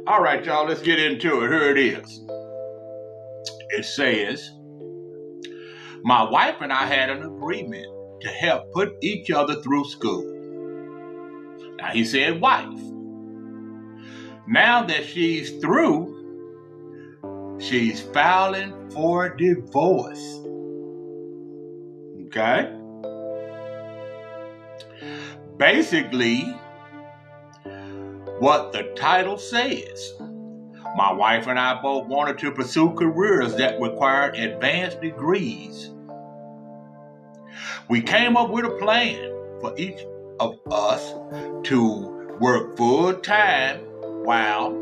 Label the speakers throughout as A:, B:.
A: All right, y'all, let's get into it. Here it is. It says, my wife and I had an agreement to help put each other through school. Now, he said wife. Now that she's through, she's filing for divorce. Okay? Basically, what the title says. My wife and I both wanted to pursue careers that required advanced degrees. We came up with a plan for each of us to work full time while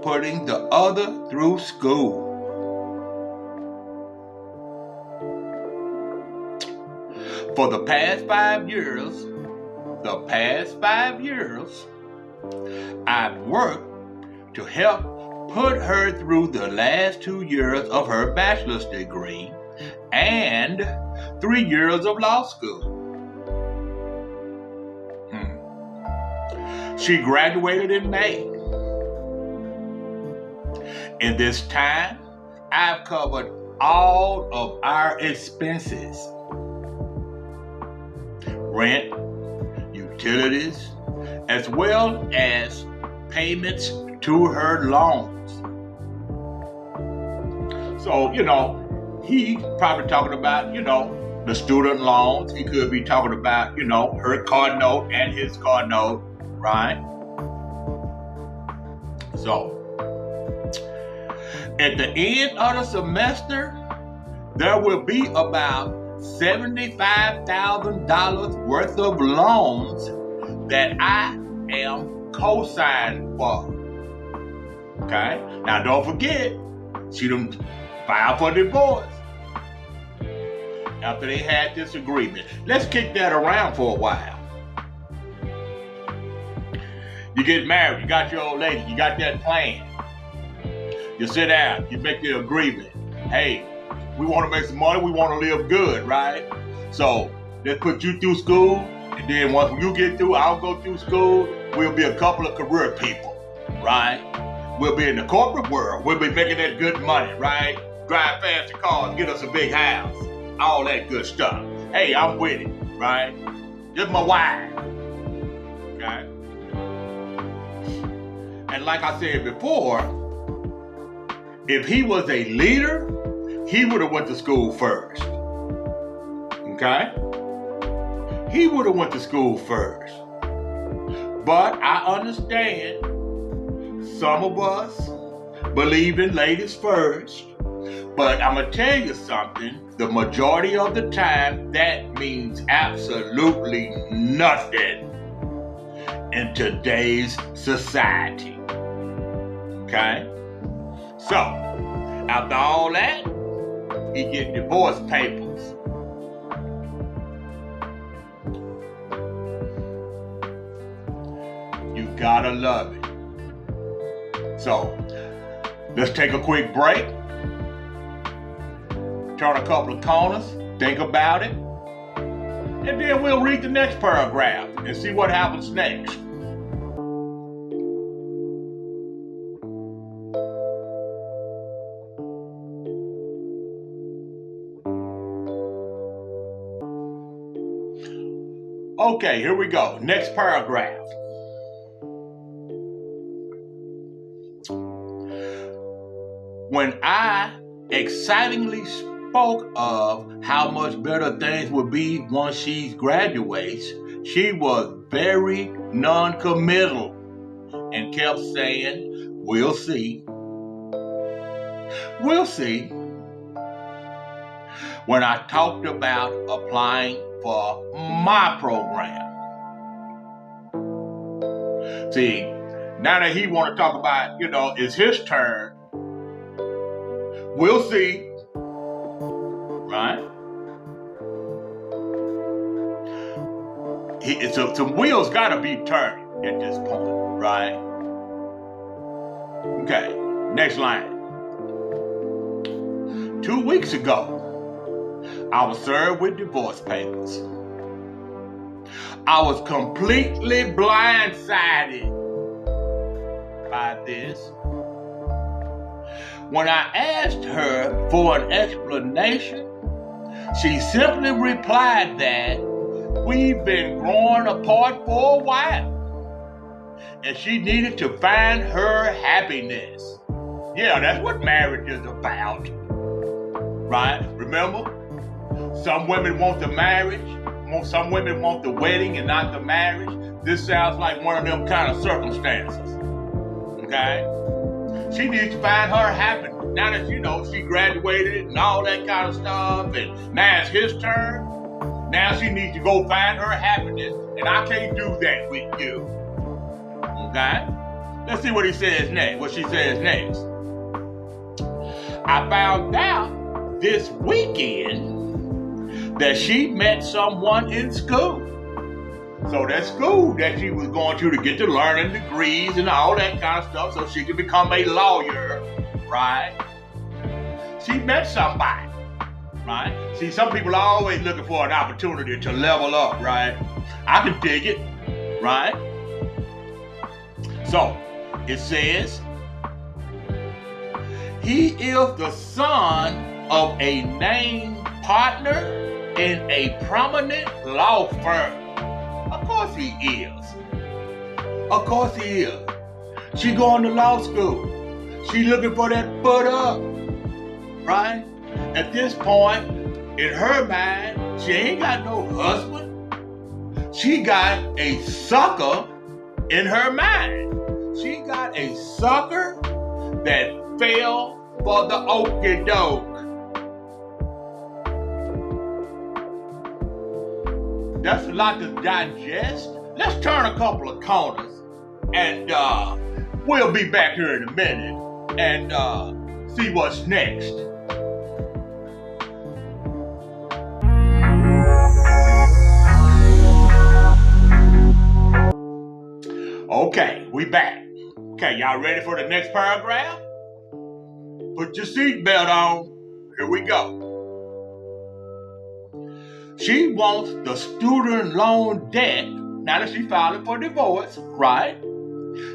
A: putting the other through school. For the past 5 years, I've worked to help put her through the last 2 years of her bachelor's degree and 3 years of law school. She graduated in May. In this time, I've covered all of our expenses. Rent, utilities, as well as payments to her loans. So, he's probably talking about, the student loans. He could be talking about, her car note and his car note, right? So, at the end of the semester, there will be about $75,000 worth of loans that I am co-signed for. Okay? Now don't forget, she done filed for divorce after they had this agreement. Let's kick that around for a while. You get married, you got your old lady, you got that plan. You sit down, you make the agreement. Hey, we want to make some money, we want to live good, right? So let's put you through school, and then once you get through, I'll go through school. We'll be a couple of career people, right? We'll be in the corporate world. We'll be making that good money, right? Drive fancy cars, get us a big house, all that good stuff. Hey, I'm with it, right? Just my wife, okay? And like I said before, if he was a leader, he would have went to school first. Okay? He would have went to school first. But I understand some of us believe in ladies first. But I'm going to tell you something. The majority of the time, that means absolutely nothing in today's society. Okay? So, after all that, he get divorce papers. You gotta love it. So, let's take a quick break. Turn a couple of corners, think about it, and then we'll read the next paragraph and see what happens next. Okay, here we go. Next paragraph. When I excitingly spoke of how much better things would be once she graduates, she was very non-committal and kept saying, "We'll see. We'll see." When I talked about applying for my program. See, now that he want to talk about, it's his turn. We'll see. Right? So some wheels got to be turning at this point, right? Okay, next line. 2 weeks ago, I was served with divorce papers. I was completely blindsided. clarified this. When I asked her for an explanation, she simply replied that we've been growing apart for a while and she needed to find her happiness. Yeah, that's what marriage is about, right? Remember, some women want the marriage, some women want the wedding and not the marriage. This sounds like one of them kind of circumstances, okay? She needs to find her happiness. Now that she graduated and all that kind of stuff, and now it's his turn. Now she needs to go find her happiness, and I can't do that with you. Okay? Let's see what he says next. What she says next. I found out this weekend that she met someone in school. So that school that she was going to get the learning degrees and all that kind of stuff so she could become a lawyer, right? She met somebody, right? See, some people are always looking for an opportunity to level up, right? I can dig it, right? So, it says, he is the son of a named partner in a prominent law firm. Of course he is. Of course he is. She going to law school. She looking for that foot up, right? At this point, in her mind, she ain't got no husband. She got a sucker in her mind. She got a sucker that fell for the okie doke. That's a lot to digest. Let's turn a couple of corners and we'll be back here in a minute and see what's next. Okay, we back. Okay, y'all ready for the next paragraph? Put your seatbelt on. Here we go. She wants the student loan debt, now that she's filing for divorce, right?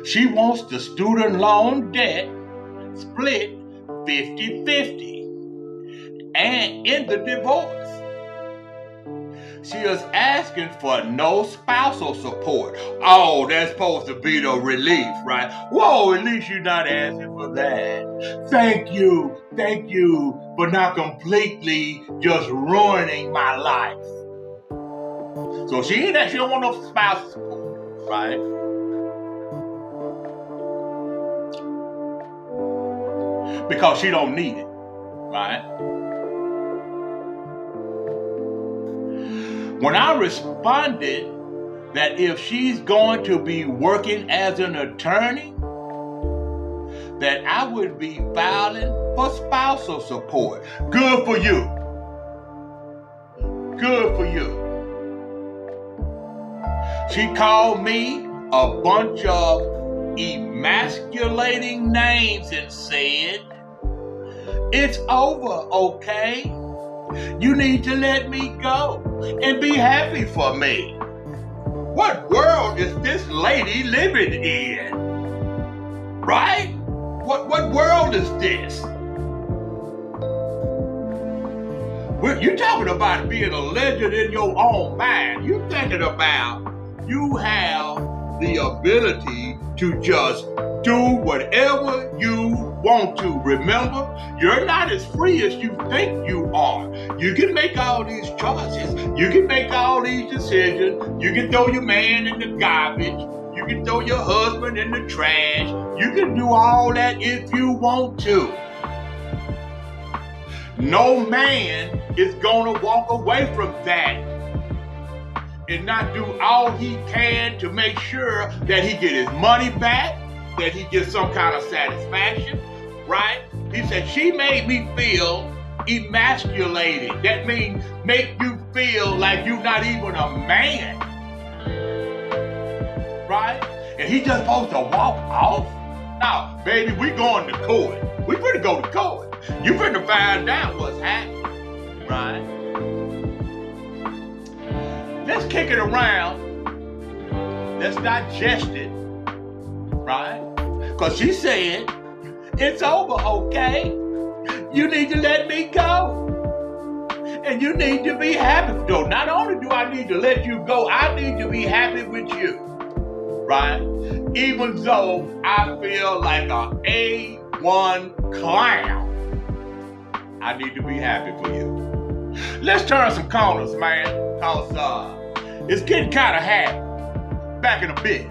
A: She wants the student loan debt split 50-50 and in the divorce. She is asking for no spousal support. Oh, that's supposed to be the relief, right? Whoa, at least you're not asking for that. Thank you for not completely just ruining my life. So she don't want no spousal support, right? Because she don't need it, right? When I responded that if she's going to be working as an attorney, that I would be filing for spousal support. Good for you. Good for you. She called me a bunch of emasculating names and said, "It's over, okay? You need to let me go and be happy for me." What world is this lady living in? Right? What world is this? You're talking about being a legend in your own mind. You're thinking about you have the ability to just do whatever you want to. Remember, you're not as free as you think you are. You can make all these choices. You can make all these decisions. You can throw your man in the garbage. You can throw your husband in the trash. You can do all that if you want to. No man is gonna walk away from that and not do all he can to make sure that he get his money back, that he gets some kind of satisfaction, right? He said, she made me feel emasculated. That means make you feel like you're not even a man, right? And he just supposed to walk off? No, baby, we going to court. We finna go to court. You finna find out what's happening, right? Let's kick it around. Let's digest it, right? Because she said, it's over, okay? You need to let me go. And you need to be happy. So not only do I need to let you go, I need to be happy with you. Right? Even though I feel like an A1 clown, I need to be happy for you. Let's turn some corners, man. Cause it's getting kind of happy. Back in a bit.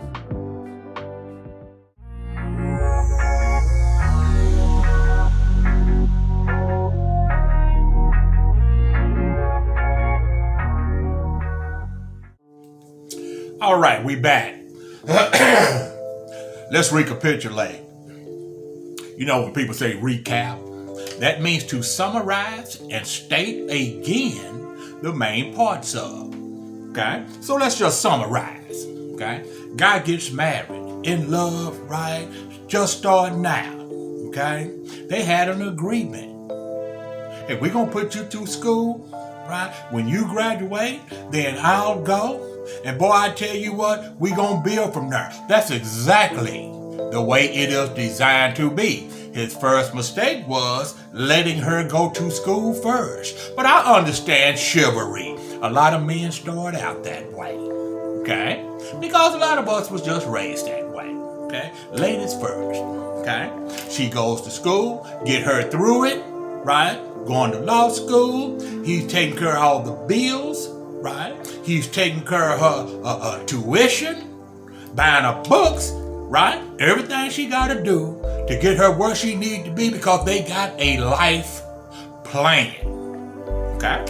A: All right, we back. Let's recapitulate. You know when people say recap, that means to summarize and state again the main parts of. Okay? So let's just summarize. Okay? Guy gets married, in love, right? Just starting now. Okay? They had an agreement. Hey, we're gonna put you through school, right? When you graduate, then I'll go. And boy, I tell you what, we gonna build from there. That's exactly the way it is designed to be. His first mistake was letting her go to school first. But I understand chivalry. A lot of men start out that way, okay? Because a lot of us was just raised that way, okay? Ladies first, okay? She goes to school, get her through it, right? Going to law school. He's taking care of all the bills. Right? He's taking care of her tuition, buying her books, right? Everything she got to do to get her where she needs to be because they got a life plan. Okay?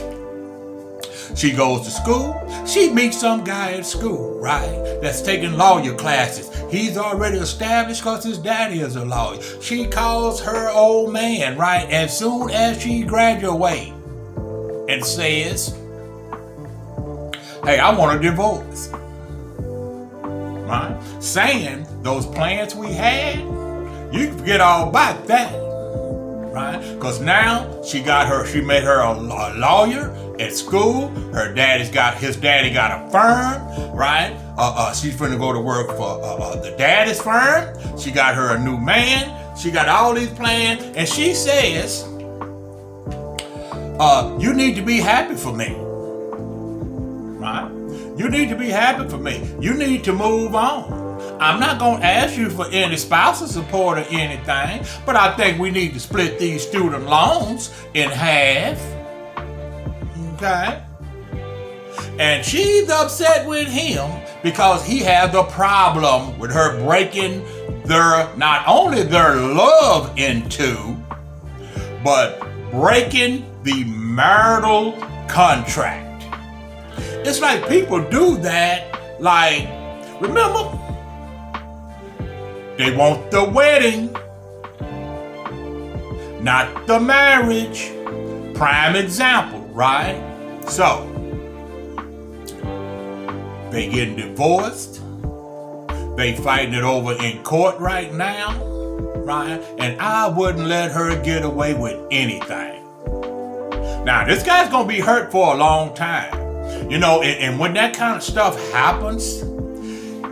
A: She goes to school. She meets some guy at school, right? That's taking lawyer classes. He's already established because his daddy is a lawyer. She calls her old man, right? As soon as she graduates and says, hey, I want a divorce. Right? Saying those plans we had, you can forget all about that. Right? Because now she made her a lawyer at school. His daddy got a firm, right? She's finna go to work for the daddy's firm. She got her a new man. She got all these plans. And she says, you need to be happy for me. Right? You need to be happy for me. You need to move on. I'm not going to ask you for any spousal support or anything, but I think we need to split these student loans in half. Okay? And she's upset with him because he has a problem with her breaking not only their love in two, but breaking the marital contract. It's like people do that, like, remember, they want the wedding, not the marriage. Prime example, right? So, they getting divorced. They fighting it over in court right now, right? And I wouldn't let her get away with anything. Now, this guy's gonna be hurt for a long time. You know, and when that kind of stuff happens,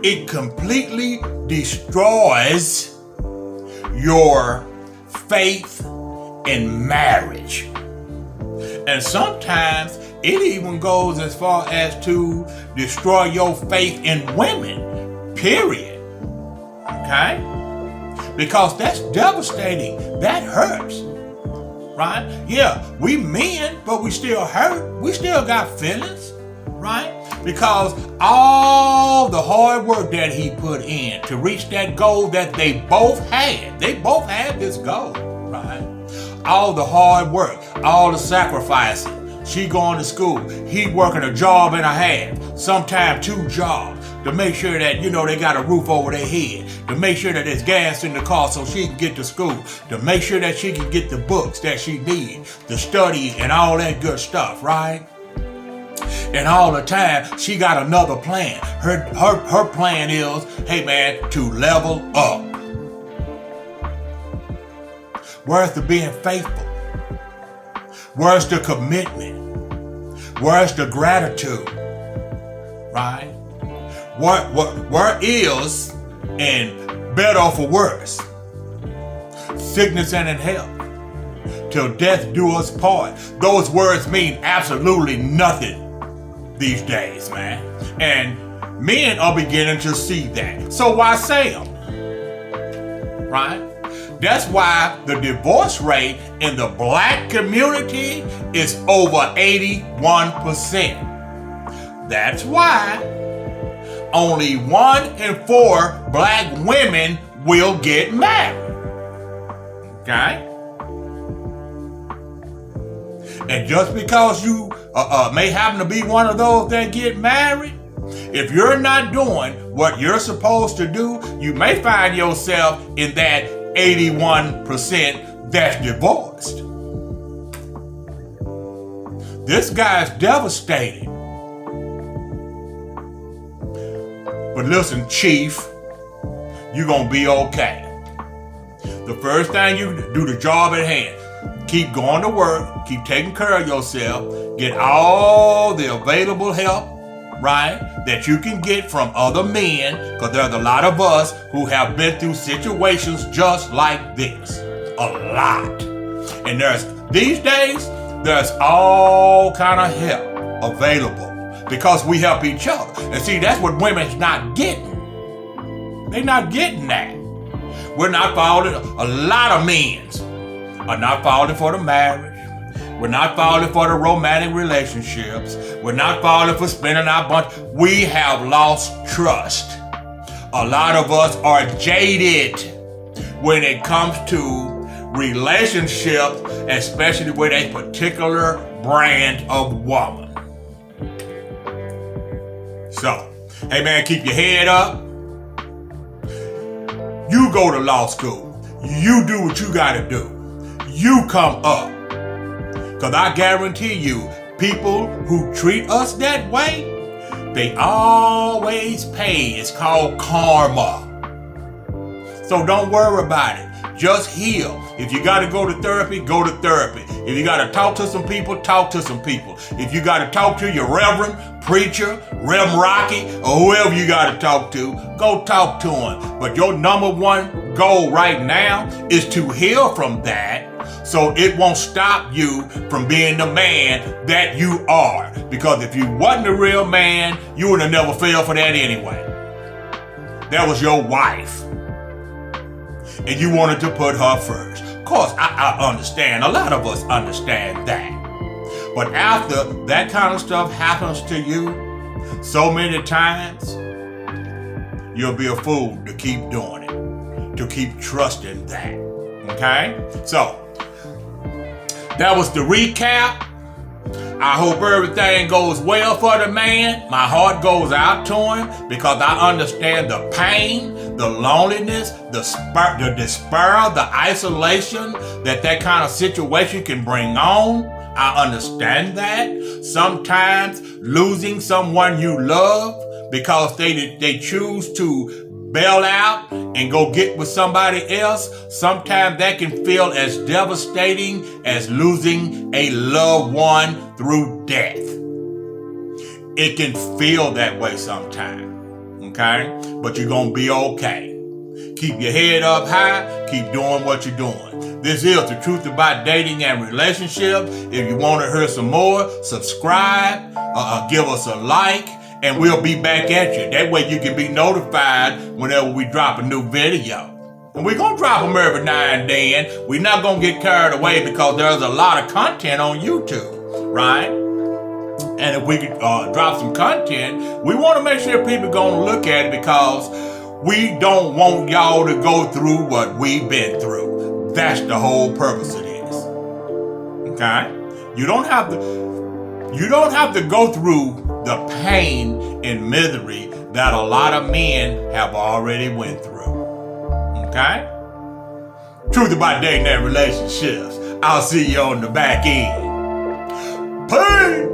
A: it completely destroys your faith in marriage. And sometimes it even goes as far as to destroy your faith in women, period. Okay? Because that's devastating. That hurts. Right? Yeah, we men, but we still hurt. We still got feelings, right? Because all the hard work that he put in to reach that goal that they both had this goal, right? All the hard work, all the sacrificing. She going to school, he working a job and a half, sometimes 2 jobs, to make sure that, they got a roof over their head, to make sure that there's gas in the car so she can get to school, to make sure that she can get the books that she needs, the study and all that good stuff, right? And all the time, she got another plan. Her plan is, hey man, to level up. Where's the being faithful? Where's the commitment? Where's the gratitude? Right? Where is and
B: better or for worse, sickness and in health, till death do us part. Those words mean absolutely nothing these days, man. And men are beginning to see that. So why say them? Right? That's why the divorce rate in the black community is over 81%. That's why only 1 in 4 black women will get married. Okay? And just because you may happen to be one of those that get married, if you're not doing what you're supposed to do, you may find yourself in that 81% that's divorced. This guy's devastated. But listen, Chief, you're gonna be okay. The first thing you do, the job at hand. Keep going to work, keep taking care of yourself, get all the available help, right, that you can get from other men, because there's a lot of us who have been through situations just like this. A lot. And these days, there's all kind of help available because we help each other. And see, that's what women's not getting. They're not getting that. We're not falling, a lot of men are not falling for the marriage. We're not falling for the romantic relationships. We're not falling for spending our bunch. We have lost trust. A lot of us are jaded when it comes to relationships, especially with a particular brand of woman. So, hey man, keep your head up. You go to law school. You do what you gotta do. You come up. Because I guarantee you, people who treat us that way, they always pay. It's called karma. So don't worry about it. Just heal. If you got to go to therapy, go to therapy. If you got to talk to some people, talk to some people. If you got to talk to your reverend, preacher, Reverend Rocky, or whoever you got to talk to, go talk to him. But your number one goal right now is to heal from that, so it won't stop you from being the man that you are. Because if you wasn't a real man, you would have never fell for that anyway. That was your wife. And you wanted to put her first. Of course, I understand. A lot of us understand that. But after that kind of stuff happens to you so many times, you'll be a fool to keep doing it, to keep trusting that. Okay? So, that was the recap. I hope everything goes well for the man. My heart goes out to him because I understand the pain, the loneliness, the despair, the isolation that kind of situation can bring on. I understand that. Sometimes losing someone you love because they choose to bail out and go get with somebody else, sometimes that can feel as devastating as losing a loved one through death. It can feel that way sometimes, okay? But you're gonna be okay. Keep your head up high, keep doing what you're doing. This is The Truth About Dating and Relationships. If you want to hear some more, subscribe, give us a like, and we'll be back at you. That way you can be notified whenever we drop a new video. And we're going to drop them every now and then. We're not going to get carried away because there's a lot of content on YouTube, right? And if we could drop some content, we want to make sure people are going to look at it because we don't want y'all to go through what we've been through. That's the whole purpose of this. Okay? You don't have to go through the pain and misery that a lot of men have already went through. Okay? Truth About Dating and Relationships. I'll see you on the back end. Peace!